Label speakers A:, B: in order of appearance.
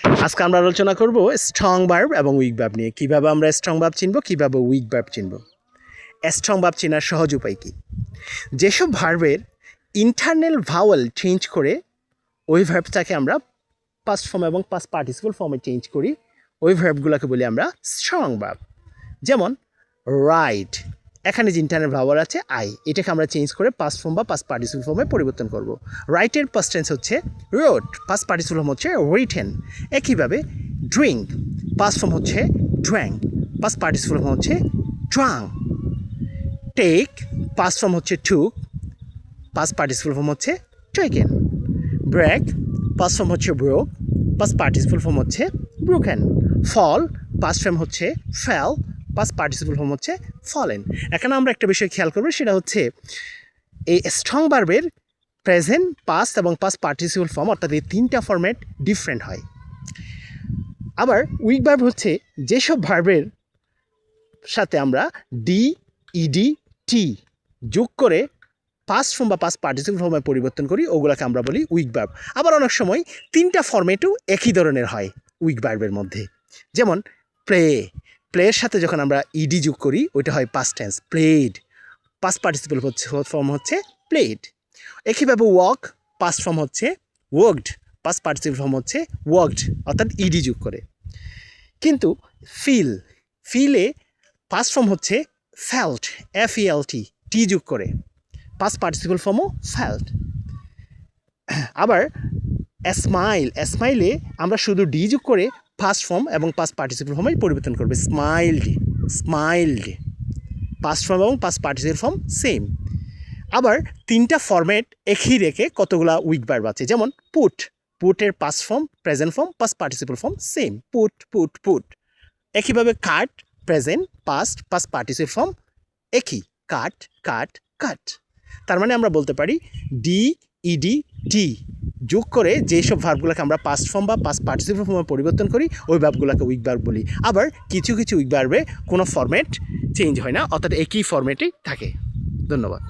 A: আজকে আমরা আলোচনা করব স্ট্রং ভার্ব এবং উইক ভার্ব নিয়ে। কীভাবে আমরা স্ট্রং ভার্ব চিনব, কীভাবে উইক ভার্ব চিনব। স্ট্রং ভার্ব চেনার সহজ উপায় কী? যেসব ভার্বের ইন্টারনাল ভাওয়েল চেঞ্জ করে ওই ভার্বটাকে আমরা পাস্ট ফর্ম এবং পাস্ট পার্টিসিপল ফর্মে চেঞ্জ করি, ওই ভার্বগুলোকে বলি আমরা স্ট্রং ভার্ব। যেমন রাইট, এখানে যে ইন্টারনাল ভাওয়েল আছে আই, এটাকে আমরা চেঞ্জ করে পাস্ট ফর্ম বা পাস্ট পার্টিসিপল ফর্মে পরিবর্তন করব। রাইটের পাস্ট টেন্স হচ্ছে রোট, পাস্ট পার্টিসিপল ফর্ম হচ্ছে রিটেন। একইভাবে ড্রিঙ্ক, পাস্ট ফর্ম হচ্ছে ড্র্যাঙ্ক, পাস্ট পার্টিসিপল ফর্ম হচ্ছে ড্রাং। টেক, পাস্ট ফর্ম হচ্ছে টুক, পাস্ট পার্টিসিপল ফর্ম হচ্ছে টেকেন। ব্রেক, পাস্ট ফর্ম হচ্ছে ব্রোক, পাস্ট পার্টিসিপল ফর্ম হচ্ছে ব্রোকেন। ফল, পাস্ট ফর্ম হচ্ছে ফেল, পাস্ট পার্টিসিপল ফর্ম হচ্ছে ফলেন। এখানে আমরা একটা বিষয় খেয়াল করবো, সেটা হচ্ছে এই স্ট্রং ভার্বের প্রেজেন্ট, পাস্ট এবং পাস্ট পার্টিসিপল ফর্ম, অর্থাৎ এই তিনটা ফর্মেট ডিফারেন্ট হয়। আবার উইক ভার্ব হচ্ছে যেসব ভার্বের সাথে আমরা ডি, ইডি, টি যোগ করে পাস্ট ফর্ম বা পাস্ট পার্টিসিপল ফর্মে পরিবর্তন করি, ওগুলোকে আমরা বলি উইক ভার্ব। আবার অনেক সময় তিনটা ফর্মেটও একই ধরনের হয় উইক ভার্বের মধ্যে। যেমন প্লে, প্লের সাথে যখন আমরা ইডি যোগ করি ওইটা হয় past tense, played. Past participle form হচ্ছে প্লেড। একইভাবে ওয়াক, পাস্ট ফর্ম হচ্ছে ওয়ার্কড, পাস্ট পার্টিসিপল ফর্ম হচ্ছে ওয়ার্কড, অর্থাৎ ইডি যোগ করে। কিন্তু ফিল, ফিলে পাস্ট ফর্ম হচ্ছে ফেল্ট, FELT, টি যোগ করে, পাস্ট পার্টিসিপল ফর্মও ফেল্ট। আবার স্মাইল, স্মাইলে আমরা শুধু ডি যোগ করে ফার্স্ট ফর্ম এবং পাস্ট পার্টিসিপল ফর্মে পরিবর্তন করবে, স্মাইলড, স্মাইলড। পাস্ট ফর্ম এবং পাস্ট পার্টিসিপল ফর্ম সেম। আবার তিনটা ফর্মেট একই রেখে কতগুলা উইক ভার্ব আছে, যেমন পুট, পুটের past form, present form, past participle form same, put, put, put. একইভাবে cut, present, past, past participle form একই, কাট, কাট, কাট। তার মানে আমরা বলতে পারি ডি, ইডি, টি যোগ করে যেসব ভার্বগুলোকে আমরা পাস্ট ফর্ম বা পাস্ট পার্টিসিপল ফর্মে পরিবর্তন করি ওই ভার্বগুলোকে উইক ভার্ব বলি। আবার কিছু কিছু উইক ভার্বে কোনো ফরম্যাট চেঞ্জ হয় না, অর্থাৎ একই ফরম্যাটেই থাকে। ধন্যবাদ।